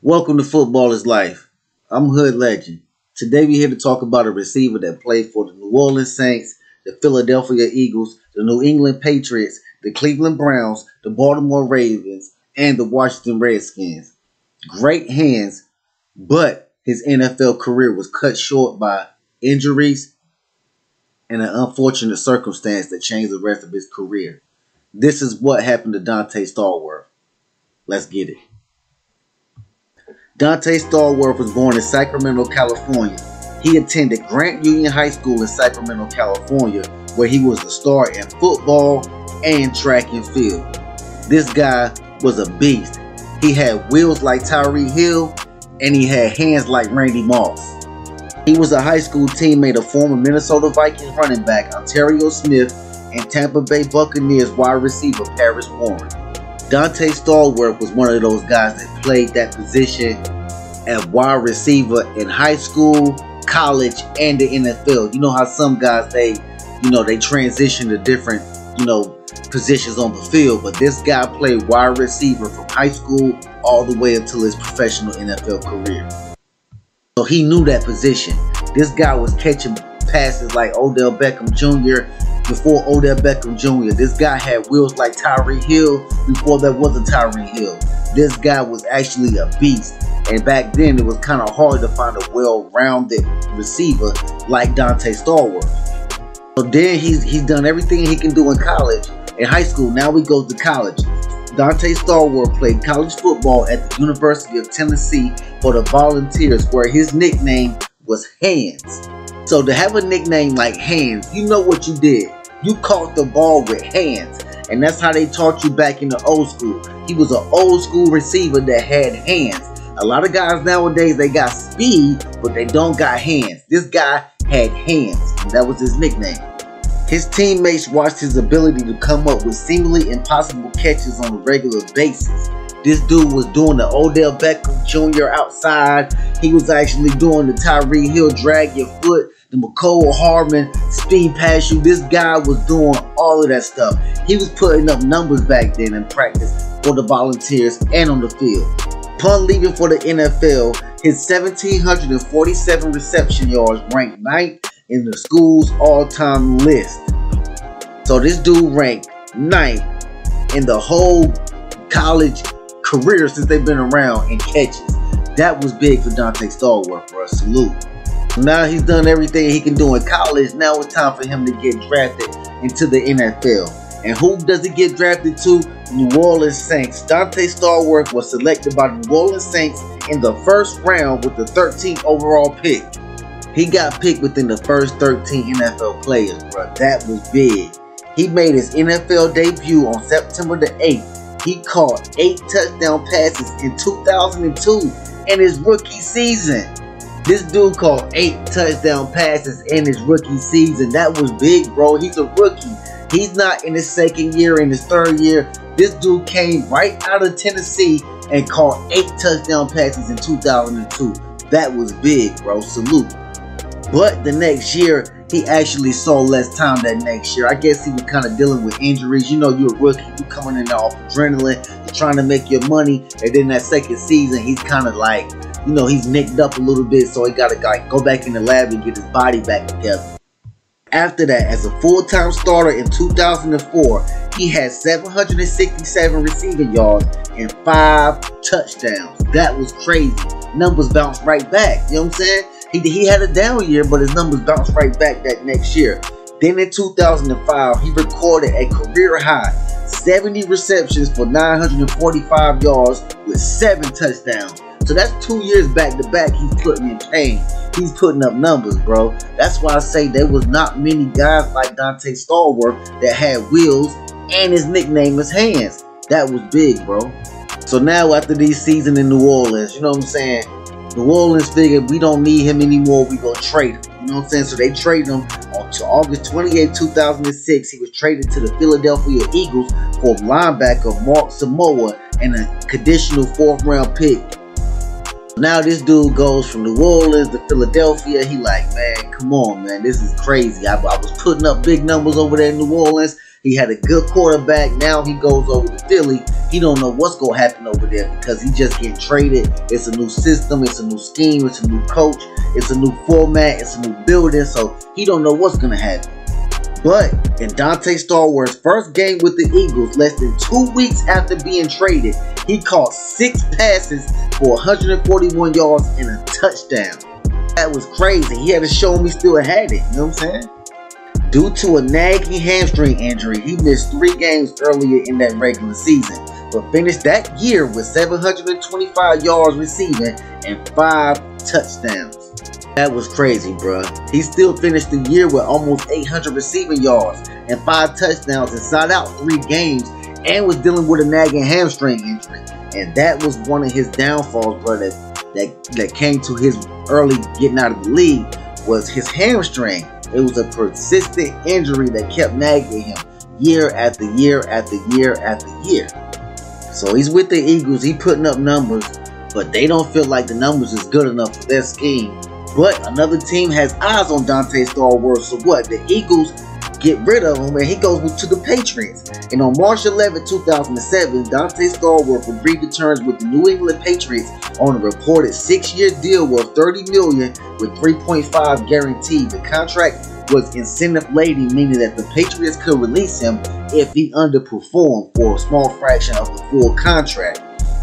Welcome to Football is Life. I'm Hood Legend. Today we're here to talk about a receiver that played for the New Orleans Saints, the Philadelphia Eagles, the New England Patriots, the Cleveland Browns, the Baltimore Ravens, and the Washington Redskins. Great hands, but his NFL career was cut short by injuries and an unfortunate circumstance that changed the rest of his career. This is what happened to Donte StallWorth. Let's get it. Donte StallWorth was born in Sacramento, California. He attended Grant Union High School in Sacramento, California, where he was a star in football and track and field. This guy was a beast. He had wheels like Tyreek Hill, and he had hands like Randy Moss. He was a high school teammate of former Minnesota Vikings running back Ontario Smith and Tampa Bay Buccaneers wide receiver Paris Warren. Donte StallWorth was one of those guys that played that position at wide receiver in high school, college, and the NFL. You know how some guys, they transition to different, positions on the field. But this guy played wide receiver from high school all the way until his professional NFL career. So he knew that position. This guy was catching passes like Odell Beckham Jr. before Odell Beckham Jr. This guy had wheels like Tyreek Hill before there was a Tyreek Hill. This guy was actually a beast. And back then, it was kind of hard to find a well-rounded receiver like Donte StallWorth. So then he's done everything he can do in college, in high school. Now he goes to college. Donte StallWorth played college football at the University of Tennessee for the Volunteers, where his nickname was Hands. So to have a nickname like Hands, you know what you did. You caught the ball with hands. And that's how they taught you back in the old school. He was an old school receiver that had hands. A lot of guys nowadays, they got speed, but they don't got hands. This guy had hands, and that was his nickname. His teammates watched his ability to come up with seemingly impossible catches on a regular basis. This dude was doing the Odell Beckham Jr. outside. He was actually doing the Tyreek Hill drag your foot, the McCole Hardman speed pass you. This guy was doing all of that stuff. He was putting up numbers back then in practice for the Volunteers and on the field. Upon leaving for the NFL, his 1,747 reception yards ranked 9th in the school's all-time list. So this dude ranked 9th in the whole college career since they've been around in catches. That was big for Donte StallWorth, bro. Salute. Now he's done everything he can do in college. Now it's time for him to get drafted into the NFL. And who does he get drafted to? New Orleans Saints. Donte StallWorth was selected by the New Orleans Saints in the first round with the 13th overall pick. He got picked within the first 13 NFL players, bro. That was big. He made his NFL debut on September the 8th. He caught 8 touchdown passes in 2002 in his rookie season. This dude caught 8 touchdown passes in his rookie season. That was big, bro. He's a rookie. He's not in his second year, in his third year. This dude came right out of Tennessee and caught 8 touchdown passes in 2002. That was big, bro. Salute. But the next year, he actually saw less time that next year. I guess he was kind of dealing with injuries. You know, you're a rookie. You're coming in off adrenaline. You're trying to make your money. And then that second season, he's kind of like, he's nicked up a little bit. So he got to go back in the lab and get his body back together. After that, as a full-time starter in 2004, he had 767 receiving yards and 5 touchdowns. That was crazy. Numbers bounced right back. You know what I'm saying? He had a down year, but his numbers bounced right back that next year. Then in 2005, he recorded a career high 70 receptions for 945 yards with 7 touchdowns. So that's 2 years back to back he's putting in pain. He's putting up numbers, bro. That's why I say there was not many guys like Donte StallWorth that had wheels and his nickname is Hands. That was big, bro. So now after this season in New Orleans, you know what I'm saying? New Orleans figured we don't need him anymore. We gonna trade him. You know what I'm saying? So they traded him on August 28, 2006. He was traded to the Philadelphia Eagles for linebacker Mark Samoa and a conditional 4th round pick. Now this dude goes from New Orleans to Philadelphia. He like, man, come on, man, this is crazy. I was putting up big numbers over there in New Orleans. He had a good quarterback. Now he goes over to Philly. He don't know what's going to happen over there because he just getting traded. It's a new system. It's a new scheme. It's a new coach. It's a new format. It's a new building. So he don't know what's going to happen. But in Donte StallWorth's first game with the Eagles, less than 2 weeks after being traded, he caught 6 passes for 141 yards and a touchdown. That was crazy. He had to show him he still had it. You know what I'm saying? Due to a nagging hamstring injury, he missed 3 games earlier in that regular season, but finished that year with 725 yards receiving and 5 touchdowns. That was crazy, bruh. He still finished the year with almost 800 receiving yards and 5 touchdowns and sat out 3 games and was dealing with a nagging hamstring injury. And that was one of his downfalls, bro, that came to his early getting out of the league, was his hamstring. It was a persistent injury that kept nagging him year after year after year after year. So he's with the Eagles. He putting up numbers, but they don't feel like the numbers is good enough for their scheme. But another team has eyes on Donte StallWorth. So what? The Eagles get rid of him and he goes to the Patriots. And on March 11, 2007, Donte StallWorth agreed to terms with the New England Patriots on a reported 6-year deal worth $30 million with 3.5 guaranteed. The contract was incentive-laden, meaning that the Patriots could release him if he underperformed for a small fraction of the full contract.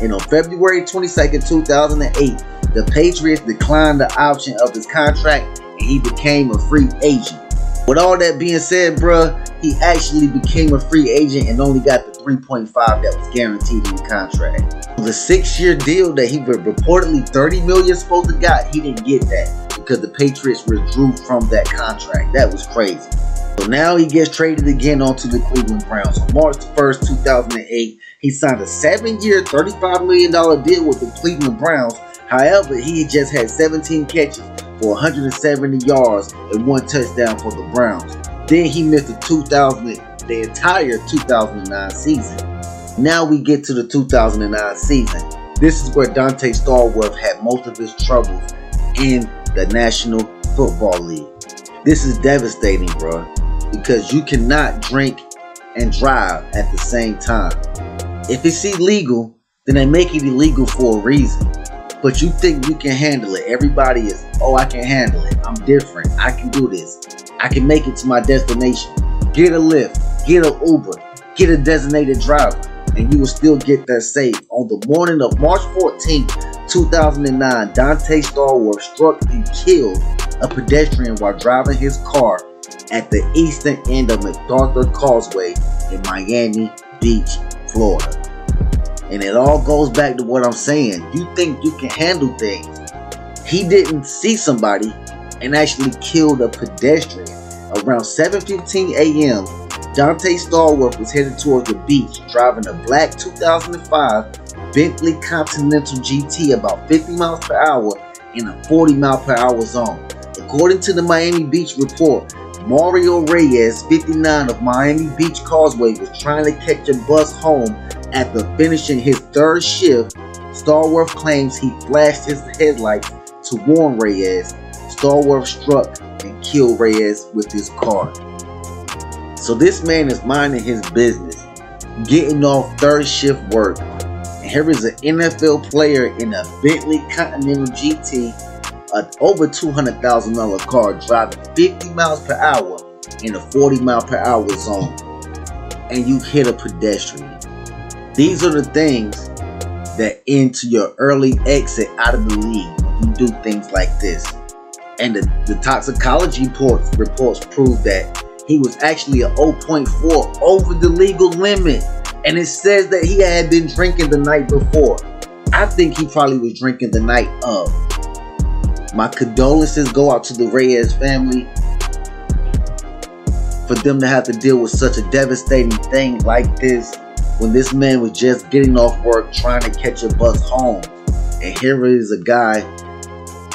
And on February 22nd, 2008, the Patriots declined the option of his contract and he became a free agent. With all that being said, bruh, he actually became a free agent and only got the 3.5 that was guaranteed in the contract. The 6-year deal that he reportedly $30 million supposed to got, he didn't get that because the Patriots withdrew from that contract. That was crazy. So now he gets traded again onto the Cleveland Browns. On March 1st, 2008, he signed a 7-year, $35 million deal with the Cleveland Browns. However, he just had 17 catches for 170 yards and 1 touchdown for the Browns. Then he missed the entire 2009 season. Now we get to the 2009 season. This is where Donte StallWorth had most of his troubles in the National Football League. This is devastating, bro, because you cannot drink and drive at the same time. If it's illegal, then they make it illegal for a reason. But you think you can handle it. Everybody is, oh, I can handle it. I'm different. I can do this. I can make it to my destination. Get a Lyft, get an Uber, get a designated driver, and you will still get there safe. On the morning of March 14, 2009, Donte StallWorth struck and killed a pedestrian while driving his car at the eastern end of MacArthur Causeway in Miami Beach, Florida. And it all goes back to what I'm saying. You think you can handle things. He didn't see somebody and actually killed a pedestrian. Around 7:15 a.m., Donte StallWorth was headed towards the beach, driving a black 2005 Bentley Continental GT about 50 miles per hour in a 40 mile per hour zone. According to the Miami Beach report, Mario Reyes, 59 of Miami Beach Causeway, was trying to catch a bus home after finishing his 3rd shift. StallWorth claims he flashed his headlights to warn Reyes. StallWorth struck and killed Reyes with his car. So this man is minding his business, getting off 3rd shift work. And here is an NFL player in a Bentley Continental GT, an over $200,000 car, driving 50 miles per hour in a 40 mile per hour zone. And you hit a pedestrian. These are the things that end to your early exit out of the league when you do things like this. And the toxicology reports prove that he was actually a 0.4 over the legal limit. And it says that he had been drinking the night before. I think he probably was drinking the night of. My condolences go out to the Reyes family for them to have to deal with such a devastating thing like this when this man was just getting off work trying to catch a bus home. And here is a guy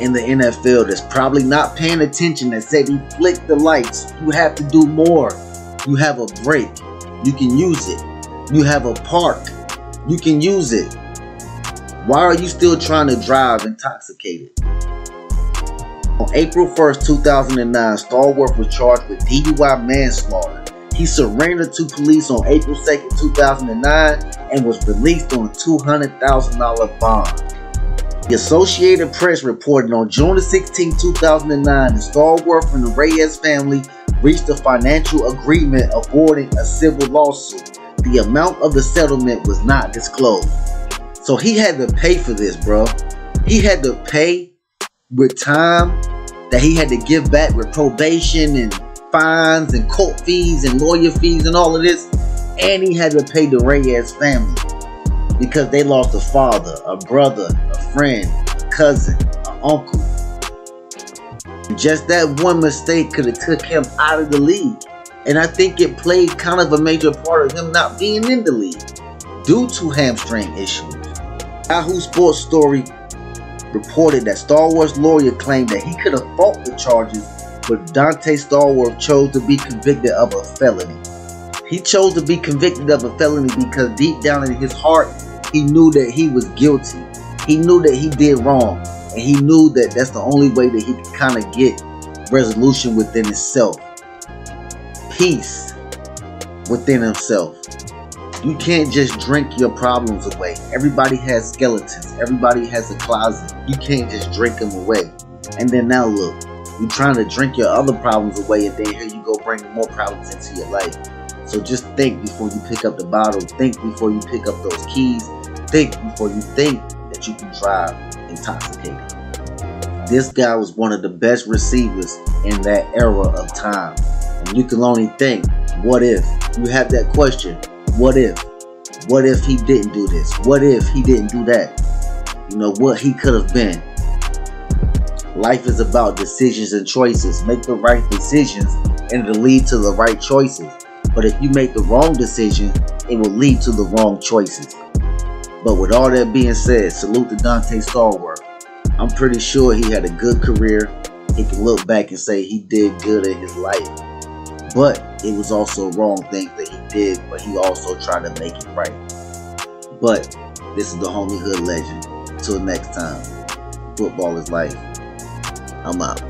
in the NFL that's probably not paying attention that said he flicked the lights. You have to do more. You have a break. You can use it. You have a park. You can use it. Why are you still trying to drive intoxicated? On April 1st, 2009, StallWorth was charged with DUI manslaughter. He surrendered to police on April 2nd, 2009 and was released on a $200,000 bond. The Associated Press reported on June 16, 2009 that StallWorth and the Reyes family reached a financial agreement avoiding a civil lawsuit. The amount of the settlement was not disclosed. So he had to pay for this, bro. He had to pay with time that he had to give back with probation and fines and court fees and lawyer fees and all of this. And he had to pay the Reyes family because they lost a father, a brother, a friend, a cousin, an uncle. Just that one mistake could have took him out of the league. And I think it played kind of a major part of him not being in the league due to hamstring issues. Yahoo Sports Story reported that StallWorth's lawyer claimed that he could have fought the charges, but Donte StallWorth chose to be convicted of a felony. He chose to be convicted of a felony because deep down in his heart, he knew that he was guilty. He knew that he did wrong. And he knew that that's the only way that he could kind of get resolution within himself. Peace within himself. You can't just drink your problems away. Everybody has skeletons. Everybody has a closet. You can't just drink them away. And then now look, you're trying to drink your other problems away, and then here you go bringing more problems into your life. So just think before you pick up the bottle. Think before you pick up those keys. Think before you think that you can drive intoxicated. This guy was one of the best receivers in that era of time. And you can only think, what if? You have that question, what if? What if he didn't do this? What if he didn't do that? You know, what he could have been. Life is about decisions and choices. Make the right decisions and it'll lead to the right choices. But if you make the wrong decision, it will lead to the wrong choices. But with all that being said, salute to Donte StallWorth. I'm pretty sure he had a good career. He can look back and say he did good in his life. But it was also wrong things that he did, but he also tried to make it right. But this is the homie hood legend. Till next time, football is life. I'm out.